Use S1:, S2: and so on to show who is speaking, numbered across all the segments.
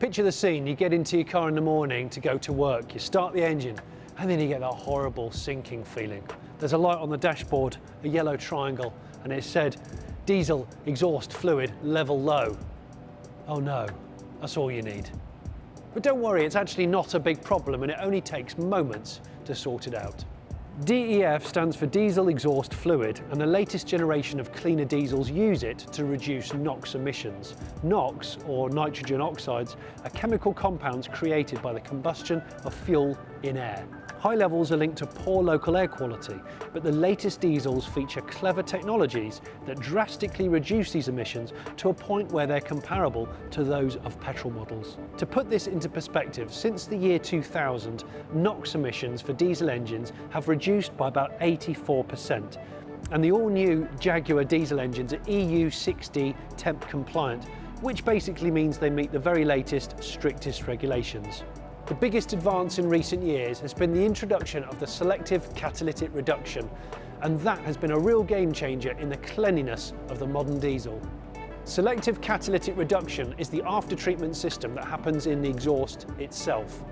S1: Picture the scene, you get into your car in the morning to go to work, you start the engine, and then you get that horrible sinking feeling. There's a light on the dashboard, a yellow triangle, and it said, diesel exhaust fluid level low. Oh no, that's all you need. But don't worry, it's actually not a big problem and it only takes moments to sort it out. DEF stands for diesel exhaust fluid, and the latest generation of cleaner diesels use it to reduce NOx emissions. NOx, or nitrogen oxides, are chemical compounds created by the combustion of fuel in air. High levels are linked to poor local air quality, but the latest diesels feature clever technologies that drastically reduce these emissions to a point where they're comparable to those of petrol models. To put this into perspective, since the year 2000, NOx emissions for diesel engines have reduced by about 84%, and the all-new Jaguar diesel engines are EU 6D temp compliant, which basically means they meet the very latest, strictest regulations. The biggest advance in recent years has been the introduction of the selective catalytic reduction, and that has been a real game changer in the cleanliness of the modern diesel. Selective catalytic reduction is the after-treatment system that happens in the exhaust itself.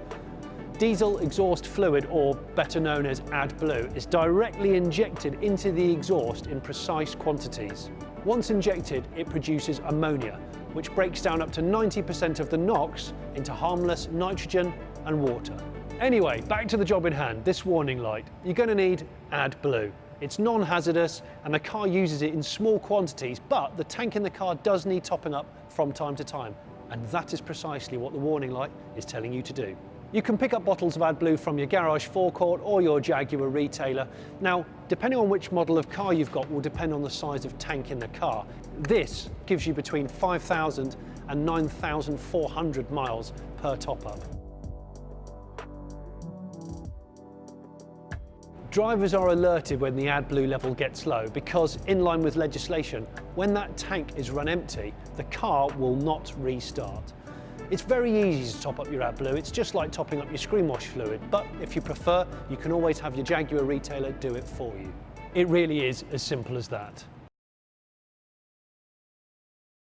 S1: Diesel exhaust fluid, or better known as AdBlue, is directly injected into the exhaust in precise quantities. Once injected, it produces ammonia, which breaks down up to 90% of the NOx into harmless nitrogen and water. Anyway, back to the job in hand, this warning light. You're going to need AdBlue. It's non-hazardous and the car uses it in small quantities, but the tank in the car does need topping up from time to time. And that is precisely what the warning light is telling you to do. You can pick up bottles of AdBlue from your garage forecourt or your Jaguar retailer. Now, depending on which model of car you've got will depend on the size of tank in the car. This gives you between 5,000 and 9,400 miles per top-up. Drivers are alerted when the AdBlue level gets low because, in line with legislation, when that tank is run empty, the car will not restart. It's very easy to top up your AdBlue, it's just like topping up your screen wash fluid, but if you prefer, you can always have your Jaguar retailer do it for you. It really is as simple as that.